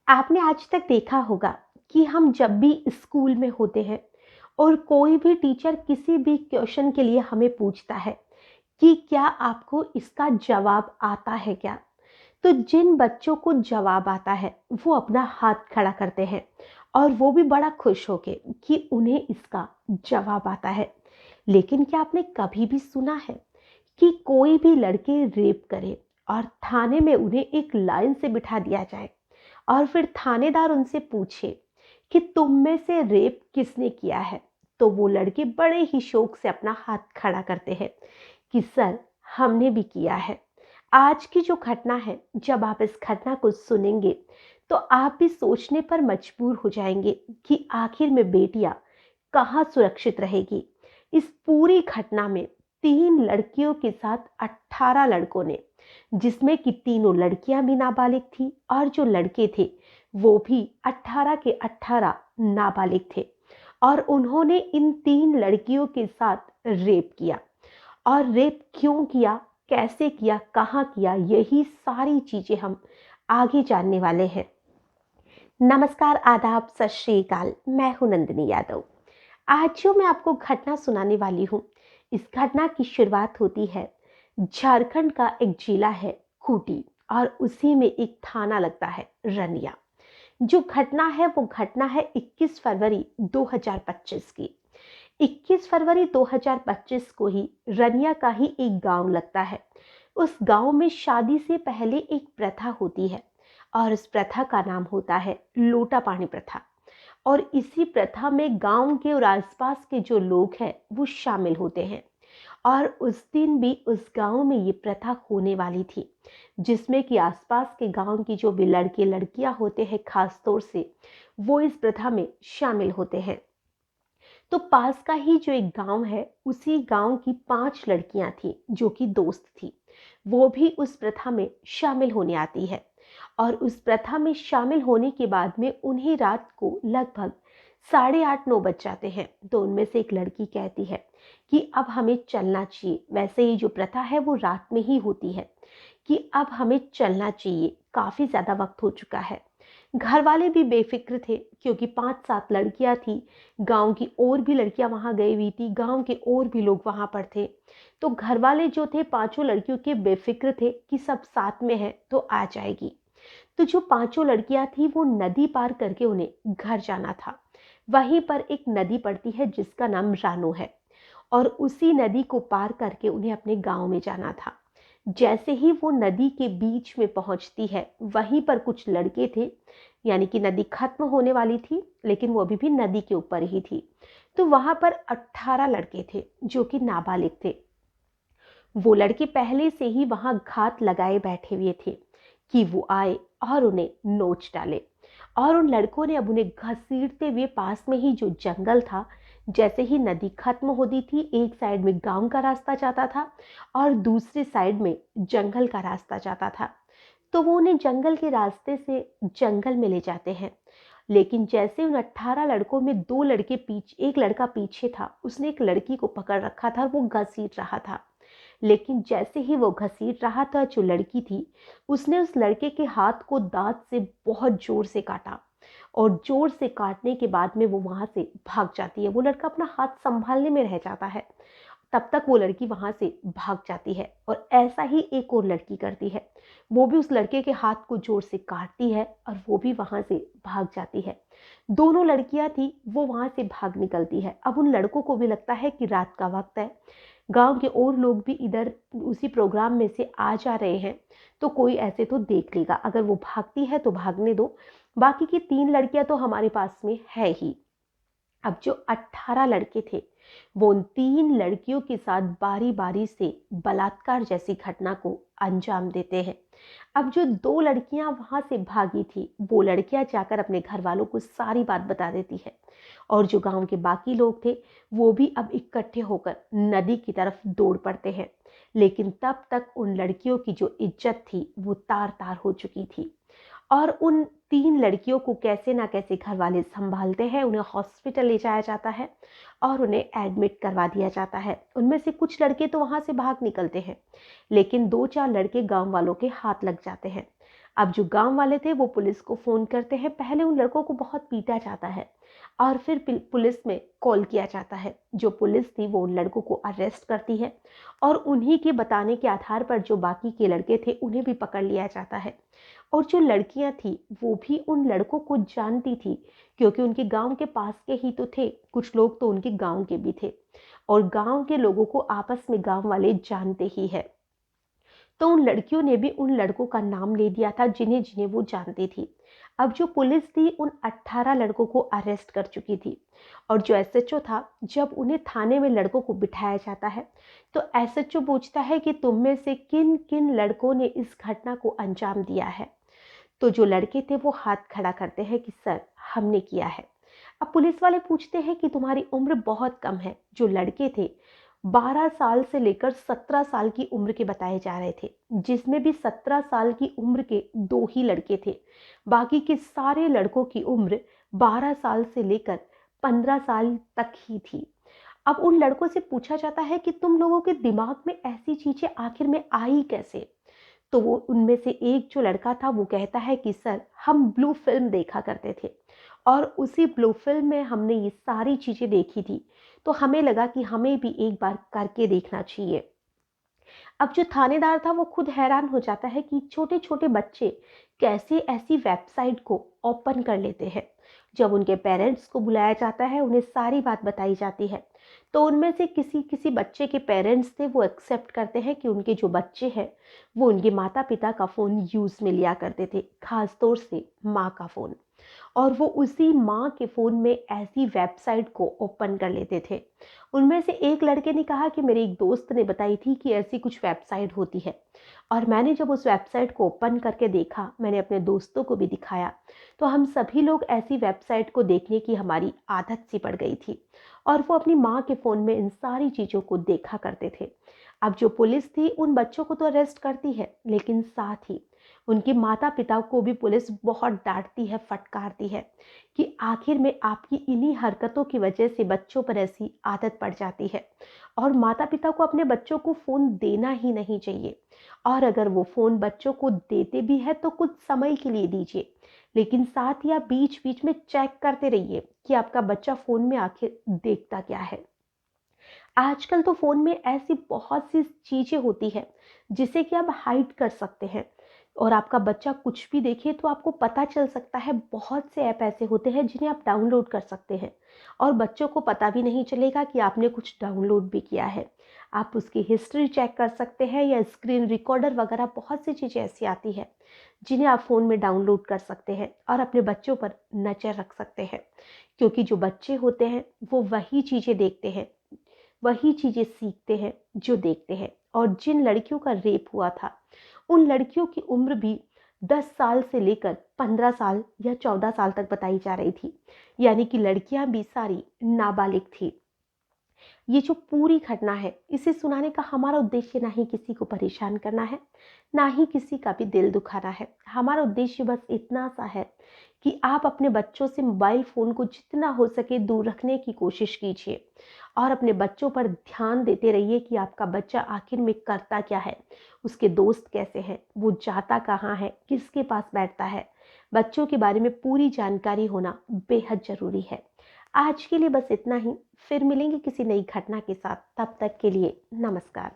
आपने आज तक देखा होगा कि हम जब भी स्कूल में होते हैं और कोई भी टीचर किसी भी क्वेश्चन के लिए हमें पूछता है कि क्या आपको इसका जवाब आता है क्या, तो जिन बच्चों को जवाब आता है वो अपना हाथ खड़ा करते हैं और वो भी बड़ा खुश होके कि उन्हें इसका जवाब आता है। लेकिन क्या आपने कभी भी सुना है कि कोई भी लड़के रेप करे और थाने में उन्हें एक लाइन से बिठा दिया जाए और फिर थानेदार उनसे पूछे कि तुम में से रेप किसने किया है, तो वो लड़के बड़े ही शौक से अपना हाथ खड़ा करते हैं कि सर, हमने भी किया है। आज की जो घटना है, जब आप इस घटना को सुनेंगे तो आप भी सोचने पर मजबूर हो जाएंगे कि आखिर में बेटियां कहाँ सुरक्षित रहेगी। इस पूरी घटना में 3 लड़कियों के साथ 18 लड़कों ने, जिसमें कि तीनों लड़कियां भी नाबालिग थी और जो लड़के थे वो भी 18 के 18 नाबालिग थे, और उन्होंने इन 3 लड़कियों के साथ रेप किया। और रेप क्यों किया, कैसे किया, कहाँ किया, यही सारी चीजें हम आगे जानने वाले हैं। नमस्कार, आदाब, सत श्री अकाल। मैं हूं नंदिनी यादव। आज जो मैं आपको घटना सुनाने वाली हूँ, इस घटना की शुरुआत होती है झारखंड का एक जिला है खूंटी, और उसी में एक थाना लगता है रनिया। जो घटना है वो घटना है 21 फरवरी 2025 की। 21 फरवरी 2025 को ही रनिया का ही एक गांव लगता है। उस गांव में शादी से पहले एक प्रथा होती है और उस प्रथा का नाम होता है लोटा पानी प्रथा। और इसी प्रथा में गांव के और आसपास के जो लोग हैं वो शामिल होते हैं। और उस दिन भी उस गांव में ये प्रथा होने वाली थी, जिसमें कि आसपास के गांव की जो भी लड़के लड़कियां होते हैं खास तौर से, वो इस प्रथा में शामिल होते हैं। तो पास का ही जो एक गांव है, उसी गांव की 5 लड़कियां थी जो कि दोस्त थी। वो भी उस प्रथा में शामिल होने आती है। और उस प्रथा में शामिल होने के बाद में उन्हें रात को लगभग 8:30-9 बज जाते हैं। तो उनमें से एक लड़की कहती है कि अब हमें चलना चाहिए। वैसे ही जो प्रथा है वो रात में ही होती है कि अब हमें चलना चाहिए, काफी ज्यादा वक्त हो चुका है। घर वाले भी बेफिक्र थे क्योंकि 5-7 लड़कियां थी। गांव की और भी लड़कियां वहां गई हुई थी, गांव के और भी लोग वहां पर थे। तो घर वाले जो थे 5 लड़कियों के बेफिक्र थे कि सब साथ में है तो आ जाएगी। तो जो 5 लड़कियां थी वो नदी पार करके उन्हें घर जाना था। वहीं पर एक नदी पड़ती है जिसका नाम रानो है, और उसी नदी को पार करके उन्हें अपने गांव में जाना था। जैसे ही वो नदी के बीच में पहुंचती है, वहीं पर कुछ लड़के थे, यानी कि नदी खत्म होने वाली थी लेकिन वो अभी भी नदी के ऊपर ही थी। तो वहां पर 18 लड़के थे जो कि नाबालिग थे। वो लड़के पहले से ही वहां घात लगाए बैठे हुए थे कि वो आए और उन्हें नोच डाले। और उन लड़कों ने अब उन्हें घसीटते हुए पास में ही जो जंगल था, जैसे ही नदी खत्म होती थी, एक साइड में गांव का रास्ता जाता था और दूसरी साइड में जंगल का रास्ता जाता था। तो वो उन्हें जंगल के रास्ते से जंगल में ले जाते हैं। लेकिन जैसे उन 18 लड़कों में 2 लड़के एक लड़का पीछे था, उसने एक लड़की को पकड़ रखा था और वो घसीट रहा था। लेकिन जैसे ही वो घसीट रहा था, जो लड़की थी उसने उस लड़के के हाथ को दांत से बहुत जोर से काटा, और जोर से काटने के बाद में वो वहां से भाग जाती है। वो लड़का अपना हाथ संभालने में रह जाता है, तब तक वो लड़की वहां से भाग जाती है। और ऐसा ही एक और लड़की करती है, वो भी उस लड़के के हाथ को जोर से काटती है और वो भी वहां से भाग जाती है। दोनों लड़कियां थी, वो वहां से भाग निकलती है। अब उन लड़कों को भी लगता है कि रात का वक्त है, गांव के और लोग भी इधर उसी प्रोग्राम में से आ जा रहे हैं, तो कोई ऐसे तो देख लेगा, अगर वो भागती है तो भागने दो, बाकी की 3 लड़कियां तो हमारे पास में है ही। अब जो 18 लड़के थे वो उन 3 लड़कियों के साथ बारी बारी से बलात्कार जैसी घटना को अंजाम देते हैं। अब जो 2 लड़कियां वहां से भागी थी, वो लड़कियां जाकर अपने घर वालों को सारी बात बता देती है। और जो गांव के बाकी लोग थे वो भी अब इकट्ठे होकर नदी की तरफ दौड़ पड़ते हैं। लेकिन तब तक उन लड़कियों की जो इज्जत थी वो तार तार हो चुकी थी। और उन 3 लड़कियों को कैसे ना कैसे घर वाले संभालते हैं, उन्हें हॉस्पिटल ले जाया जाता है और उन्हें एडमिट करवा दिया जाता है। उनमें से कुछ लड़के तो वहां से भाग निकलते हैं, लेकिन 2-4 लड़के गांव वालों के हाथ लग जाते हैं। अब जो गांव वाले थे वो पुलिस को फ़ोन करते हैं। पहले उन लड़कों को बहुत पीटा जाता है और फिर पुलिस में कॉल किया जाता है। जो पुलिस थी वो उन लड़कों को अरेस्ट करती है और उन्हीं के बताने के आधार पर जो बाकी के लड़के थे उन्हें भी पकड़ लिया जाता है। और जो लड़कियां थी वो भी उन लड़कों को जानती थी, क्योंकि उनके गांव के पास के ही तो थे, कुछ लोग तो उनके गांव के भी थे और गांव के लोगों को आपस में गांव वाले जानते ही है। तो उन लड़कियों ने भी उन लड़कों का नाम ले दिया था जिन्हें जिन्हें वो जानती थी। अब जो पुलिस थी उन 18 लड़कों को अरेस्ट कर चुकी थी और जो एसएचओ था, जब उन्हें थाने में लड़कों को बिठाया जाता है तो एसएचओ पूछता है कि तुम में से किन किन लड़कों ने इस घटना को अंजाम दिया है। तो जो लड़के थे वो हाथ खड़ा करते हैं कि सर, हमने किया है। अब पुलिस वाले पूछते हैं कि तुम्हारी उम्र बहुत कम है। जो लड़के थे 12 साल से लेकर 17 साल की उम्र के बताए जा रहे थे, जिसमें भी 17 साल की उम्र के 2 ही लड़के थे। बाकी के सारे लड़कों की उम्र 12 साल से लेकर 15 साल तक ही थी। अब उन लड़कों से पूछा जाता है कि तुम लोगों के दिमाग में ऐसी चीजें आखिर में आई कैसे। तो वो उनमें से एक जो लड़का था वो कहता है कि सर, हम ब्लू फिल्म देखा करते थे और उसी ब्लू फिल्म में हमने ये सारी चीजें देखी थी, तो हमें लगा कि हमें भी एक बार करके देखना चाहिए। अब जो थानेदार था वो खुद हैरान हो जाता है कि छोटे छोटे बच्चे कैसे ऐसी वेबसाइट को ओपन कर लेते हैं। जब उनके पेरेंट्स को बुलाया जाता है, उन्हें सारी बात बताई जाती है, तो उनमें से किसी किसी बच्चे के पेरेंट्स थे वो एक्सेप्ट करते हैं कि उनके जो बच्चे हैं वो उनके माता पिता का फ़ोन यूज़ में लिया करते थे, खास तौर से माँ का फ़ोन। और वो उसी माँ के फ़ोन में ऐसी वेबसाइट को ओपन कर लेते थे। उनमें से एक लड़के ने कहा कि मेरे एक दोस्त ने बताई थी कि ऐसी कुछ वेबसाइट होती है और मैंने जब उस वेबसाइट को ओपन करके देखा, मैंने अपने दोस्तों को भी दिखाया, तो हम सभी लोग ऐसी वेबसाइट को देखने की हमारी आदत सी पड़ गई थी और वो अपनी माँ के फ़ोन में इन सारी चीज़ों को देखा करते थे। अब जो पुलिस थी उन बच्चों को तो अरेस्ट करती है, लेकिन साथ ही उनके माता पिता को भी पुलिस बहुत डांटती है, फटकारती है कि आखिर में आपकी इन्हीं हरकतों की वजह से बच्चों पर ऐसी आदत पड़ जाती है और माता पिता को अपने बच्चों को फ़ोन देना ही नहीं चाहिए। और अगर वो फ़ोन बच्चों को देते भी है तो कुछ समय के लिए दीजिए, लेकिन साथ ही आप बीच बीच में चेक करते रहिए कि आपका बच्चा फ़ोन में आखिर देखता क्या है। आजकल तो फ़ोन में ऐसी बहुत सी चीज़ें होती हैं जिसे कि आप हाइड कर सकते हैं और आपका बच्चा कुछ भी देखे तो आपको पता चल सकता है। बहुत से ऐप ऐसे होते हैं जिन्हें आप डाउनलोड कर सकते हैं और बच्चों को पता भी नहीं चलेगा कि आपने कुछ डाउनलोड भी किया है। आप उसकी हिस्ट्री चेक कर सकते हैं या स्क्रीन रिकॉर्डर वगैरह बहुत सी चीज़ें ऐसी आती हैं जिन्हें आप फ़ोन में डाउनलोड कर सकते हैं और अपने बच्चों पर नज़र रख सकते हैं, क्योंकि जो बच्चे होते हैं वो वही चीज़ें देखते हैं, वही चीज़ें सीखते हैं जो देखते हैं। और जिन लड़कियों का रेप हुआ था उन लड़कियों की उम्र भी 10 साल से लेकर 15 साल या 14 साल तक बताई जा रही थी, यानी कि लड़कियां भी सारी नाबालिग थी। ये जो पूरी घटना है इसे सुनाने का हमारा उद्देश्य ना ही किसी को परेशान करना है, ना ही किसी का भी दिल दुखाना है। हमारा उद्देश्य बस इतना सा है कि आप अपने बच्चों से मोबाइल फ़ोन को जितना हो सके दूर रखने की कोशिश कीजिए और अपने बच्चों पर ध्यान देते रहिए कि आपका बच्चा आखिर में करता क्या है, उसके दोस्त कैसे हैं, वो जाता कहाँ है, किसके पास बैठता है। बच्चों के बारे में पूरी जानकारी होना बेहद ज़रूरी है। आज के लिए बस इतना ही। फिर मिलेंगे किसी नई घटना के साथ। तब तक के लिए नमस्कार।